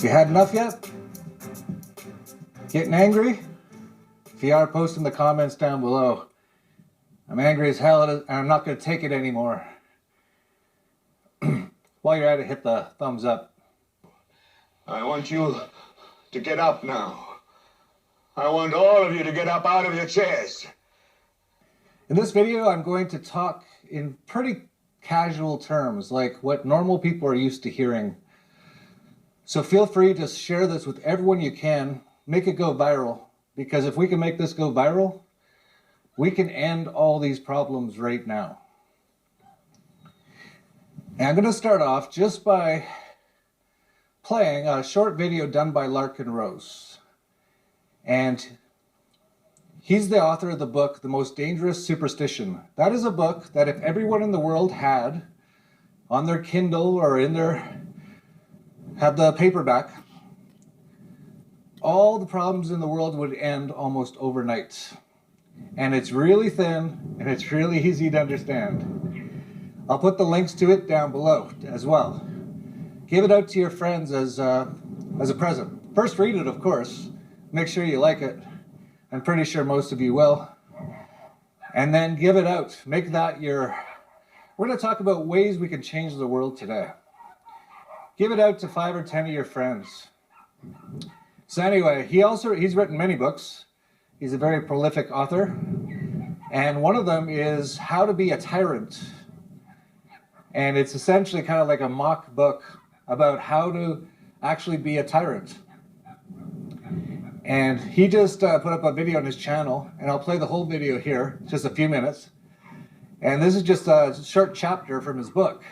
You had enough yet? Getting angry? If you are, post in the comments down below. I'm angry as hell and I'm not going to take it anymore. While you're at it, hit the thumbs up. I want you to get up now. I want all of you to get up out of your chairs. In this video, I'm going to talk in pretty casual terms, like what normal people are used to hearing. So feel free to share this with everyone you can. Make it go viral, because if we can make this go viral, we can end all these problems right now. And I'm going to start off just by playing a short video done by Larkin Rose. And he's the author of the book, The Most Dangerous Superstition. That is a book that if everyone in the world had on their Kindle or had the paperback, all the problems in the world would end almost overnight. And it's really thin and it's really easy to understand. I'll put the links to it down below as well. Give it out to your friends as a present. First read it, of course. Make sure you like it. I'm pretty sure most of you will. And then give it out. Make that your... We're going to talk about ways we can change the world today. Give it out to 5 or 10 of your friends. So anyway, he's written many books. He's a very prolific author. And one of them is How to Be a Tyrant. And it's essentially kind of like a mock book about how to actually be a tyrant. And he just put up a video on his channel, and I'll play the whole video here, just a few minutes. And this is just a short chapter from his book.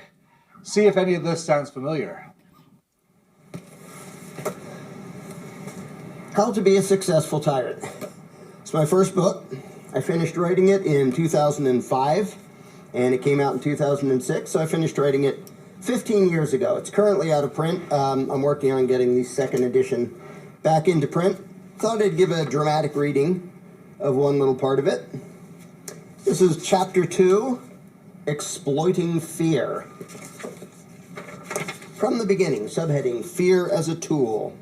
See if any of this sounds familiar. How to Be a Successful Tyrant. It's my first book. I finished writing it in 2005, and it came out in 2006, so I finished writing it 15 years ago. It's currently out of print. I'm working on getting the second edition back into print. Thought I'd give a dramatic reading of one little part of it. This is Chapter 2, Exploiting Fear. From the beginning, subheading, Fear as a Tool.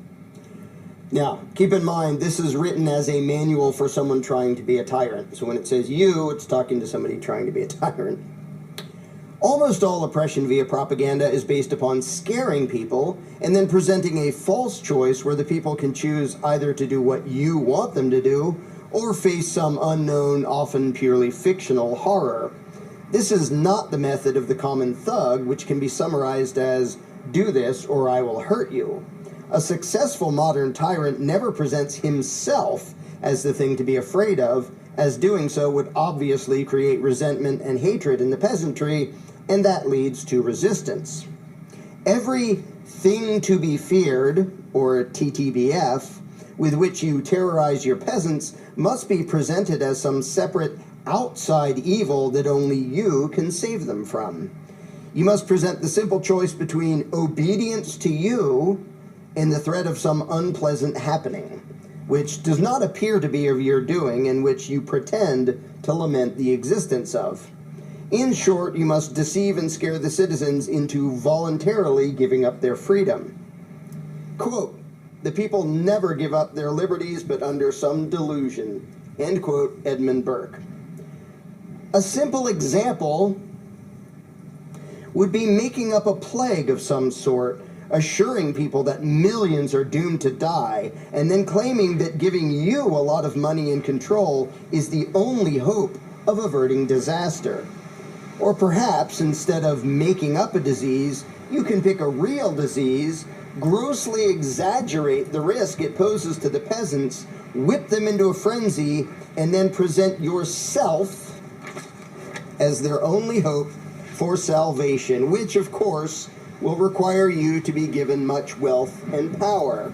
Now, keep in mind, this is written as a manual for someone trying to be a tyrant. So when it says you, it's talking to somebody trying to be a tyrant. Almost all oppression via propaganda is based upon scaring people and then presenting a false choice where the people can choose either to do what you want them to do or face some unknown, often purely fictional horror. This is not the method of the common thug, which can be summarized as, do this or I will hurt you. A successful modern tyrant never presents himself as the thing to be afraid of, as doing so would obviously create resentment and hatred in the peasantry, and that leads to resistance. Every thing to be feared, or TTBF, with which you terrorize your peasants must be presented as some separate outside evil that only you can save them from. You must present the simple choice between obedience to you and the threat of some unpleasant happening, which does not appear to be of your doing and which you pretend to lament the existence of. In short, you must deceive and scare the citizens into voluntarily giving up their freedom. Quote, the people never give up their liberties but under some delusion. End quote, Edmund Burke. A simple example would be making up a plague of some sort, assuring people that millions are doomed to die, and then claiming that giving you a lot of money and control is the only hope of averting disaster. Or perhaps, instead of making up a disease, you can pick a real disease, grossly exaggerate the risk it poses to the peasants, whip them into a frenzy, and then present yourself as their only hope for salvation, which, of course, will require you to be given much wealth and power.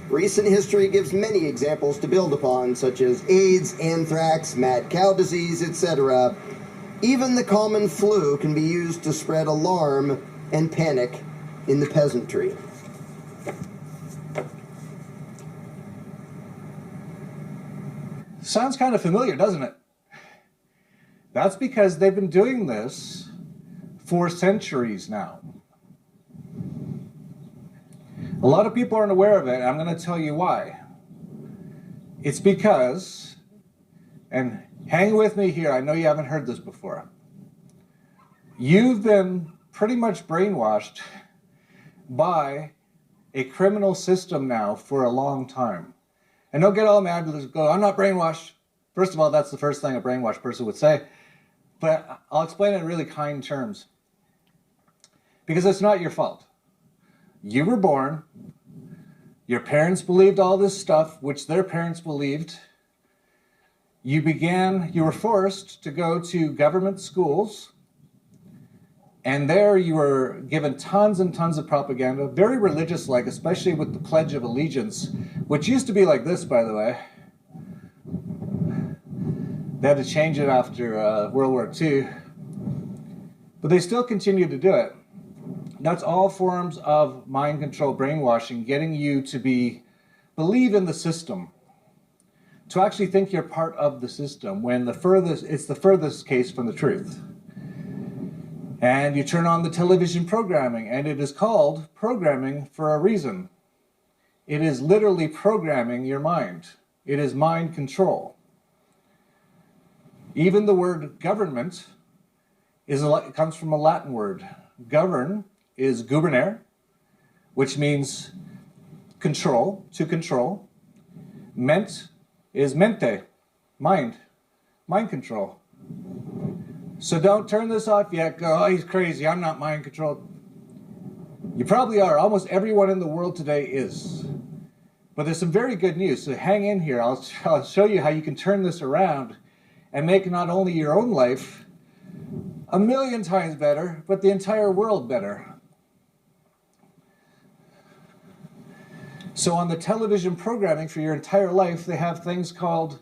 Recent history gives many examples to build upon, such as AIDS, anthrax, mad cow disease, etc. Even the common flu can be used to spread alarm and panic in the peasantry. Sounds kind of familiar, doesn't it? That's because they've been doing this for centuries now. A lot of people aren't aware of it, and I'm going to tell you why. It's because, and hang with me here, I know you haven't heard this before. You've been pretty much brainwashed by a criminal system now for a long time. And don't get all mad and go, I'm not brainwashed. First of all, that's the first thing a brainwashed person would say. But I'll explain it in really kind terms. Because it's not your fault. You were born. Your parents believed all this stuff, which their parents believed. You were forced to go to government schools. And there you were given tons and tons of propaganda, very religious-like, especially with the Pledge of Allegiance, which used to be like this, by the way. They had to change it after World War II. But they still continue to do it. That's all forms of mind control, brainwashing, getting you to believe in the system, to actually think you're part of the system, when it's the furthest case from the truth. And you turn on the television programming, and it is called programming for a reason. It is literally programming your mind. It is mind control. Even the word government comes from a Latin word. Govern is gubernare, which means control, to control. Ment is mente, mind control. So don't turn this off yet, go, oh, he's crazy, I'm not mind controlled. You probably are. Almost everyone in the world today is. But there's some very good news, so hang in here. I'll show you how you can turn this around and make not only your own life 1,000,000 times better, but the entire world better. So on the television programming for your entire life, they have things called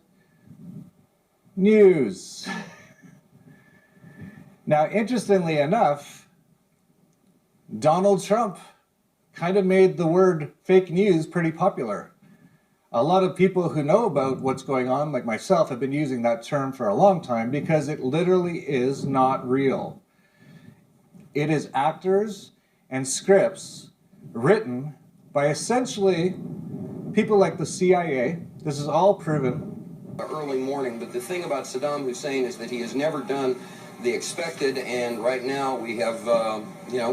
news. Now, interestingly enough, Donald Trump kind of made the word fake news pretty popular. A lot of people who know about what's going on, like myself, have been using that term for a long time because it literally is not real. It is actors and scripts written by essentially people like the CIA. This is all proven. Early morning, but the thing about Saddam Hussein is that he has never done the expected, and right now we have,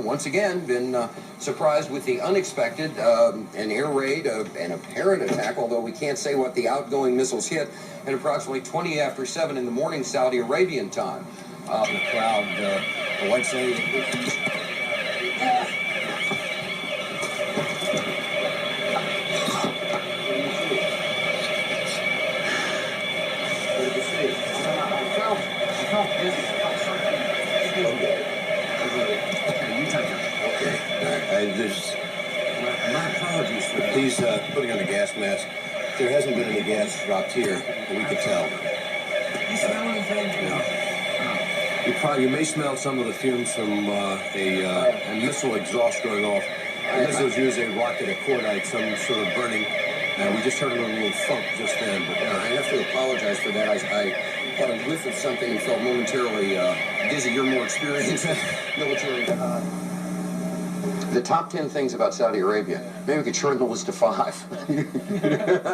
once again been surprised with the unexpected, an air raid, an apparent attack, although we can't say what the outgoing missiles hit, at approximately 20 after 7 in the morning Saudi Arabian time. The crowd, the white lady. My apologies for please putting on a gas mask. There hasn't been any gas dropped here, but we could tell. You smell anything? No. You may smell some of the fumes from a missile exhaust going off. The missiles use a rocket, a cordite, some sort of burning. We just heard a little thump just then. But I have to apologize for that. I had a whiff of something and felt momentarily dizzy. You're more experienced military. The top 10 things about Saudi Arabia. Maybe we could shorten the list to 5.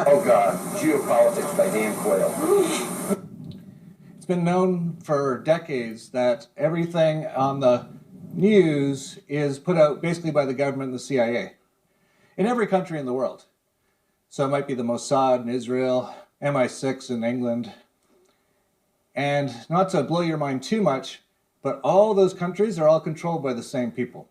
Oh, God. Geopolitics by Dan Quayle. It's been known for decades that everything on the news is put out basically by the government and the CIA in every country in the world. So it might be the Mossad in Israel, MI6 in England. And not to blow your mind too much, but all those countries are all controlled by the same people.